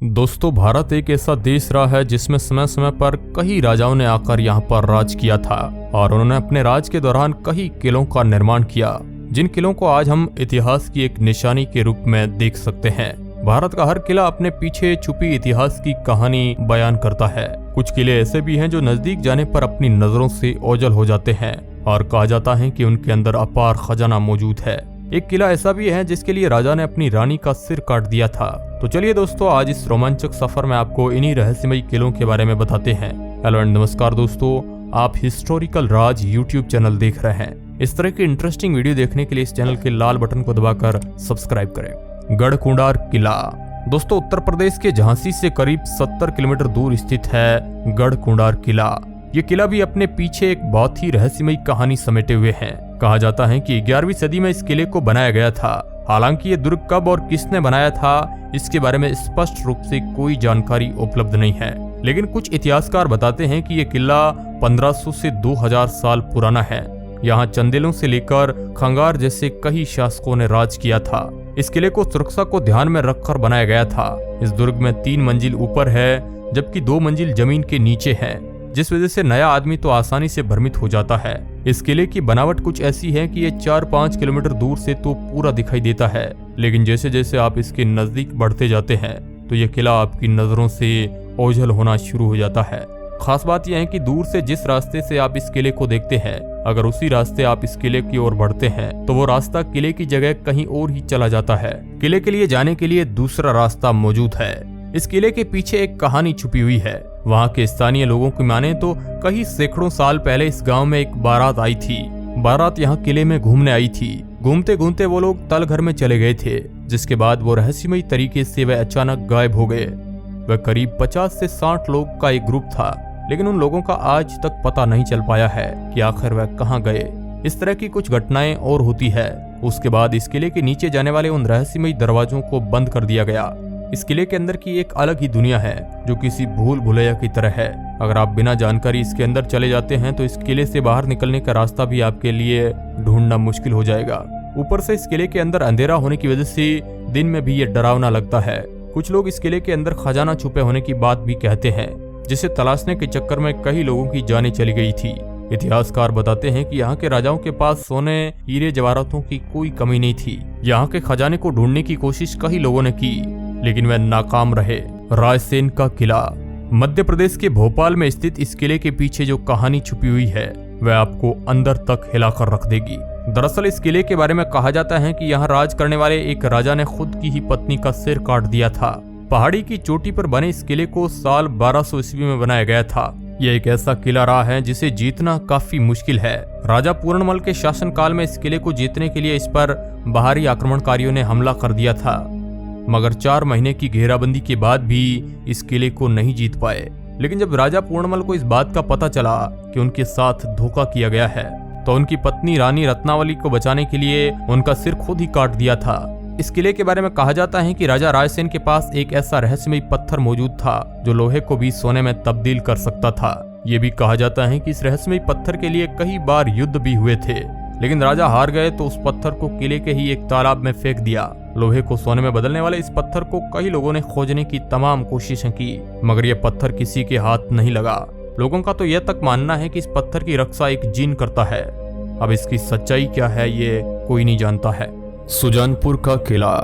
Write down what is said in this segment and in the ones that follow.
दोस्तों, भारत एक ऐसा देश रहा है जिसमें समय समय पर कई राजाओं ने आकर यहाँ पर राज किया था और उन्होंने अपने राज के दौरान कई किलों का निर्माण किया, जिन किलों को आज हम इतिहास की एक निशानी के रूप में देख सकते हैं। भारत का हर किला अपने पीछे छुपी इतिहास की कहानी बयान करता है। कुछ किले ऐसे भी हैं जो नजदीक जाने पर अपनी नजरों से ओझल हो जाते हैं और कहा जाता है कि उनके अंदर अपार खजाना मौजूद है। एक किला ऐसा भी है जिसके लिए राजा ने अपनी रानी का सिर काट दिया था। तो चलिए दोस्तों, आज इस रोमांचक सफर में आपको इन्हीं रहस्यमयी किलों के बारे में बताते हैं। हेलो एंड नमस्कार दोस्तों, आप हिस्टोरिकल राज यूट्यूब चैनल देख रहे हैं। इस तरह की इंटरेस्टिंग वीडियो देखने के लिए इस चैनल के लाल बटन को दबाकर सब्सक्राइब करें। गढ़कुंडार किला दोस्तों, उत्तर प्रदेश के झांसी से करीब 70 किलोमीटर दूर स्थित है गढ़कुंडार किला। ये किला भी अपने पीछे एक बहुत ही रहस्यमयी कहानी समेटे हुए है। कहा जाता है कि 11वीं सदी में इस किले को बनाया गया था। हालांकि ये दुर्ग कब और किसने बनाया था, इसके बारे में स्पष्ट रूप से कोई जानकारी उपलब्ध नहीं है। लेकिन कुछ इतिहासकार बताते हैं कि ये किला 1500 से 2000 साल पुराना है। यहाँ चंदेलों से लेकर खंगार जैसे कई शासकों ने राज किया था। इस किले को सुरक्षा को ध्यान में रखकर बनाया गया था। इस दुर्ग में 3 मंजिल ऊपर है, जबकि 2 मंजिल जमीन के नीचे है, जिस वजह से नया आदमी तो आसानी से भ्रमित हो जाता है। इस किले की बनावट कुछ ऐसी है कि ये 4-5 किलोमीटर दूर से तो पूरा दिखाई देता है, लेकिन जैसे जैसे आप इसके नजदीक बढ़ते जाते हैं तो यह किला आपकी नजरों से ओझल होना शुरू हो जाता है। खास बात यह है कि दूर से जिस रास्ते से आप इस किले को देखते हैं, अगर उसी रास्ते आप इस किले की ओर बढ़ते हैं तो वो रास्ता किले की जगह कहीं और ही चला जाता है। किले के लिए जाने के लिए दूसरा रास्ता मौजूद है। इस किले के पीछे एक कहानी छुपी हुई है। वहाँ के स्थानीय लोगों की माने तो कई सैकड़ों साल पहले इस गांव में एक बारात आई थी। बारात यहाँ किले में घूमने आई थी। घूमते घूमते वो लोग तल घर में चले गए थे, जिसके बाद वो रहस्यमयी तरीके से वह अचानक गायब हो गए। वह करीब 50 से 60 लोग का एक ग्रुप था, लेकिन उन लोगों का आज तक पता नहीं चल पाया है कि आखिर वह कहाँ गए। इस तरह की कुछ घटनाएं और होती है। उसके बाद इस किले के नीचे जाने वाले उन रहस्यमयी दरवाजों को बंद कर दिया गया। इस किले के अंदर की एक अलग ही दुनिया है, जो किसी भूल भुलैया की तरह है। अगर आप बिना जानकारी इसके अंदर चले जाते हैं तो इस किले से बाहर निकलने का रास्ता भी आपके लिए ढूंढना मुश्किल हो जाएगा। ऊपर से इस किले के अंदर अंधेरा होने की वजह से दिन में भी ये डरावना लगता है। कुछ लोग इस किले के अंदर खजाना छुपे होने की बात भी कहते हैं, जिसे तलाशने के चक्कर में कई लोगों की जानें चली गई थी। इतिहासकार बताते हैं कि यहाँ के राजाओं के पास सोने, हीरे, जवाहरातों की कोई कमी नहीं थी। यहाँ के खजाने को ढूंढने की कोशिश कई लोगों ने की, लेकिन वह नाकाम रहे। रायसेन का किला मध्य प्रदेश के भोपाल में स्थित इस किले के पीछे जो कहानी छुपी हुई है, वह आपको अंदर तक हिलाकर रख देगी। दरअसल इस किले के बारे में कहा जाता है कि यहाँ राज करने वाले एक राजा ने खुद की ही पत्नी का सिर काट दिया था। पहाड़ी की चोटी पर बने इस किले को साल 1200 ईस्वी में बनाया गया था। यह एक ऐसा किला रहा है जिसे जीतना काफी मुश्किल है। राजा पूर्णमल के शासनकाल में इस किले को जीतने के लिए इस पर बाहरी आक्रमणकारियों ने हमला कर दिया था, मगर 4 महीने की घेराबंदी के बाद भी इस किले को नहीं जीत पाए। लेकिन जब राजा पूर्णमल को इस बात का पता चला कि उनके साथ धोखा किया गया है, तो उनकी पत्नी रानी रत्नावली को बचाने के लिए उनका सिर खुद ही काट दिया था। इस किले के बारे में कहा जाता है कि राजा रायसेन के पास एक ऐसा रहस्यमयी पत्थर मौजूद था जो लोहे को भी सोने में तब्दील कर सकता था। ये भी कहा जाता है कि इस रहस्यमयी पत्थर के लिए कई बार युद्ध भी हुए थे, लेकिन राजा हार गए तो उस पत्थर को किले के ही एक तालाब में फेंक दिया। लोहे को सोने में बदलने वाले इस पत्थर को कई लोगों ने खोजने की तमाम कोशिशें की, मगर यह पत्थर किसी के हाथ नहीं लगा। लोगों का तो यह तक मानना है कि इस पत्थर की रक्षा एक जिन करता है। अब इसकी सच्चाई क्या है, ये कोई नहीं जानता है। सुजानपुर का किला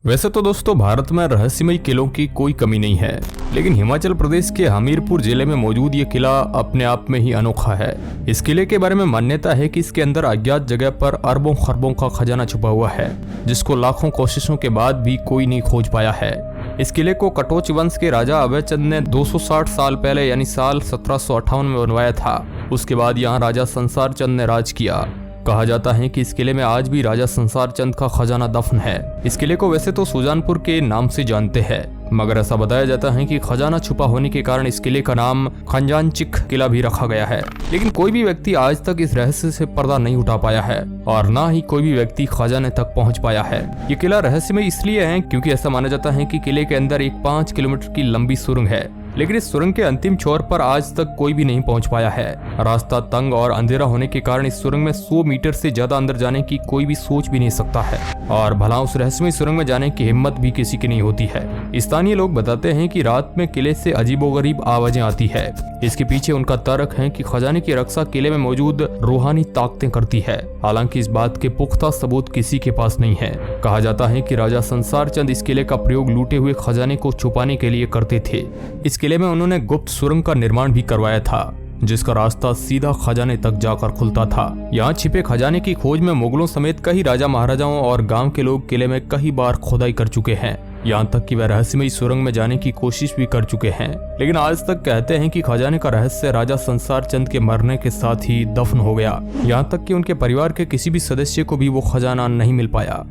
वैसे तो दोस्तों भारत में रहस्यमयी किलों की कोई कमी नहीं है, लेकिन हिमाचल प्रदेश के हमीरपुर जिले में मौजूद ये किला अपने आप में ही अनोखा है। इस किले के बारे में मान्यता है कि इसके अंदर अज्ञात जगह पर अरबों खरबों का खजाना छुपा हुआ है, जिसको लाखों कोशिशों के बाद भी कोई नहीं खोज पाया है। इस किले को कटोच वंश के राजा अभयचंद ने 260 साल पहले यानी साल 1758 में बनवाया था। उसके बाद यहाँ राजा संसार चंद ने राज किया। कहा जाता है कि इस किले में आज भी राजा संसार चंद का खजाना दफन है। इस किले को वैसे तो सुजानपुर के नाम से जानते हैं, मगर ऐसा बताया जाता है कि खजाना छुपा होने के कारण इस किले का नाम खंजानचिक किला भी रखा गया है। लेकिन कोई भी व्यक्ति आज तक इस रहस्य से पर्दा नहीं उठा पाया है और ना ही कोई भी व्यक्ति खजाने तक पहुंच पाया है। ये किला रहस्यमय इसलिए है क्योंकि ऐसा माना जाता है कि किले के अंदर एक 5 किलोमीटर की लंबी सुरंग है, लेकिन इस सुरंग के अंतिम छोर पर आज तक कोई भी नहीं पहुंच पाया है। रास्ता तंग और अंधेरा होने के कारण इस सुरंग में 100 मीटर से ज्यादा अंदर जाने की कोई भी सोच भी नहीं सकता है, और भला उस रहस्यमय सुरंग में जाने की हिम्मत भी किसी की नहीं होती है। स्थानीय लोग बताते हैं कि रात में किले से अजीबोगरीब आवाजें आती है। इसके पीछे उनका तर्क है कि खजाने की रक्षा किले में मौजूद रूहानी ताकतें करती है। हालांकि इस बात के पुख्ता सबूत किसी के पास नहीं है। कहा जाता है कि राजा संसार चंद इस किले का प्रयोग लूटे हुए खजाने को छुपाने के लिए करते थे। इस किले में उन्होंने गुप्त सुरंग का निर्माण भी करवाया था, जिसका रास्ता सीधा खजाने तक जाकर खुलता था। यहाँ छिपे खजाने की खोज में मुगलों समेत कई राजा महाराजाओं और गांव के लोग किले में कई बार खोदाई कर चुके हैं। यहाँ तक कि वह रहस्यमय सुरंग में जाने की कोशिश भी कर चुके हैं, लेकिन आज तक कहते हैं कि खजाने का रहस्य राजा संसार चंद के मरने के साथ ही दफन हो गया। यहाँ तक कि उनके परिवार के किसी भी सदस्य को भी वो खजाना नहीं मिल पाया।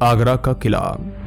आगरा का किला।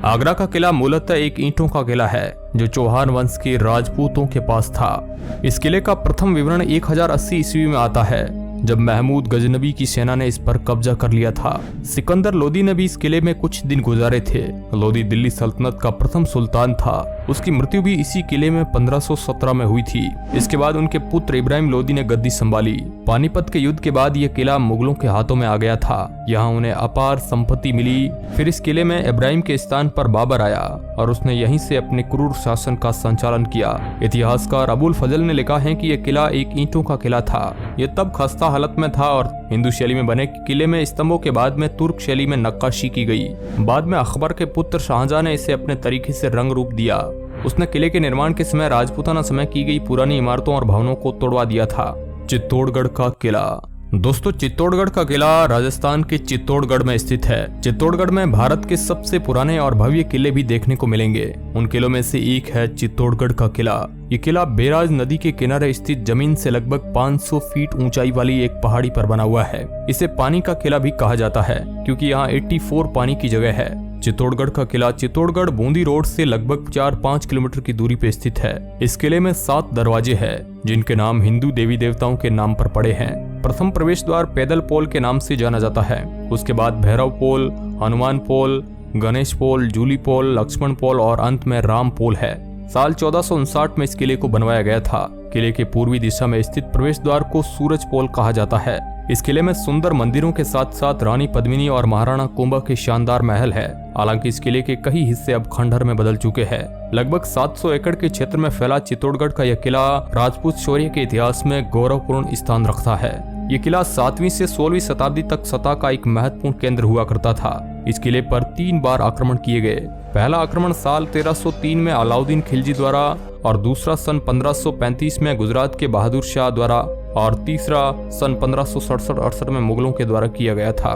आगरा का किला मूलतः एक ईंटों का किला है जो चौहान वंश के राजपूतों के पास था। इस किले का प्रथम विवरण 1080 ईस्वी में आता है, जब महमूद गजनबी की सेना ने इस पर कब्जा कर लिया था। सिकंदर लोदी ने भी इस किले में कुछ दिन गुजारे थे। लोदी दिल्ली सल्तनत का प्रथम सुल्तान था। उसकी मृत्यु भी इसी किले में 1517 में हुई थी। इसके बाद उनके पुत्र इब्राहिम लोदी ने गद्दी संभाली। पानीपत के युद्ध के बाद यह किला मुगलों के हाथों में आ गया था। यहाँ उन्हें अपार संपत्ति मिली। फिर इस किले में इब्राहिम के स्थान पर बाबर आया और उसने यहीं से अपने क्रूर शासन का संचालन किया। इतिहासकार अबुल फजल ने लिखा है कि यह किला एक ईंटों का किला था। यह तब खस्ता हालत में था और हिंदू शैली में बने किले में स्तंभों के बाद में तुर्क शैली में नक्काशी की गई। बाद में अकबर के पुत्र शाहजहां ने इसे अपने तरीके से रंग रूप दिया। उसने किले के निर्माण के समय राजपूताना समय की गई पुरानी इमारतों और भवनों को तोड़वा दिया था। चित्तौड़गढ़ का किला। दोस्तों, चित्तौड़गढ़ का किला राजस्थान के चित्तौड़गढ़ में स्थित है। चित्तौड़गढ़ में भारत के सबसे पुराने और भव्य किले भी देखने को मिलेंगे। उन किलों में से एक है चित्तौड़गढ़ का किला। ये किला बैराज नदी के किनारे स्थित जमीन से लगभग 500 फीट ऊंचाई वाली एक पहाड़ी पर बना हुआ है। इसे पानी का किला भी कहा जाता है क्योंकि यहाँ 84 पानी की जगह है। चित्तौड़गढ़ का किला चित्तौड़गढ़ बूंदी रोड से लगभग 4-5 किलोमीटर की दूरी पे स्थित है। इस किले में 7 दरवाजे हैं, जिनके नाम हिंदू देवी देवताओं के नाम पर पड़े हैं। प्रथम प्रवेश द्वार पैदल पोल के नाम से जाना जाता है। उसके बाद भैरव पोल, हनुमान पोल, गणेश पोल, जूली पोल, लक्ष्मण पोल और अंत में राम पोल है। साल 1459 में इस किले को बनवाया गया था। किले के पूर्वी दिशा में स्थित प्रवेश द्वार को सूरज पोल कहा जाता है। इस किले में सुंदर मंदिरों के साथ साथ रानी पद्मिनी और महाराणा कुंभा के शानदार महल है। हालांकि इस किले के कई हिस्से अब खंडहर में बदल चुके हैं। लगभग 700 एकड़ के क्षेत्र में फैला चित्तौड़गढ़ का यह किला राजपूत शौर्य के इतिहास में गौरवपूर्ण स्थान रखता है। ये किला 7वीं से 16वीं शताब्दी तक सत्ता का एक महत्वपूर्ण केंद्र हुआ करता था। इस किले पर 3 बार आक्रमण किए गए। पहला आक्रमण साल 1303 में अलाउद्दीन खिलजी द्वारा और दूसरा सन 1535 में गुजरात के बहादुर शाह द्वारा और तीसरा सन 1567-68 में मुगलों के द्वारा किया गया था।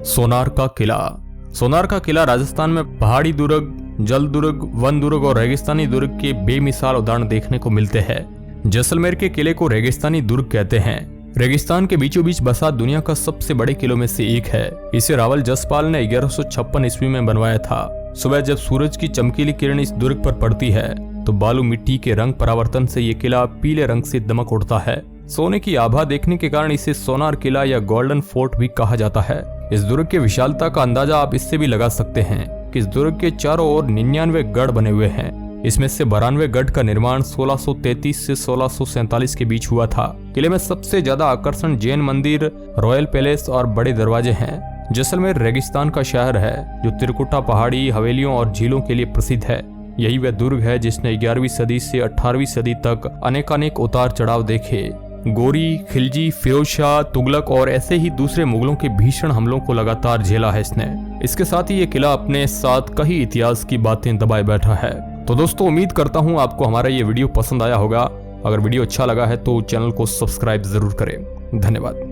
सोनार का किला। सोनार का किला राजस्थान में पहाड़ी दुर्ग, जल दुर्ग, वन दुर्ग और रेगिस्तानी दुर्ग के बेमिसाल उदाहरण देखने को मिलते हैं। जैसलमेर के किले को रेगिस्तानी दुर्ग कहते हैं। रेगिस्तान के बीचों बीच बसा दुनिया का सबसे बड़े किलों में से एक है। इसे रावल जसपाल ने 1156 ईस्वी में बनवाया था। सुबह जब सूरज की चमकीली किरण इस दुर्ग पर पड़ती है तो बालू मिट्टी के रंग परावर्तन से ये किला पीले रंग से दमक उठता है। सोने की आभा देखने के कारण इसे सोनार किला या गोल्डन फोर्ट भी कहा जाता है। इस दुर्ग की विशालता का अंदाजा आप इससे भी लगा सकते हैं कि इस दुर्ग के चारों ओर 99 गढ़ बने हुए हैं। इसमें से 92 गढ़ का निर्माण 1633 से 1647 के बीच हुआ था। किले में सबसे ज्यादा आकर्षण जैन मंदिर, रॉयल पैलेस और बड़े दरवाजे हैं। जैसलमेर रेगिस्तान का शहर है जो त्रिकुटा पहाड़ी, हवेलियों और झीलों के लिए प्रसिद्ध है। यही वह दुर्ग है जिसने 11वीं सदी से 18वीं सदी तक अनेकानेक उतार चढ़ाव देखे। गोरी, खिलजी, फिरोज शाह, तुगलक और ऐसे ही दूसरे मुगलों के भीषण हमलों को लगातार झेला है इसने। इसके साथ ही ये किला अपने साथ कई इतिहास की बातें दबाए बैठा है। तो दोस्तों, उम्मीद करता हूँ आपको हमारा ये वीडियो पसंद आया होगा। अगर वीडियो अच्छा लगा है तो चैनल को सब्सक्राइब जरूर करें। धन्यवाद।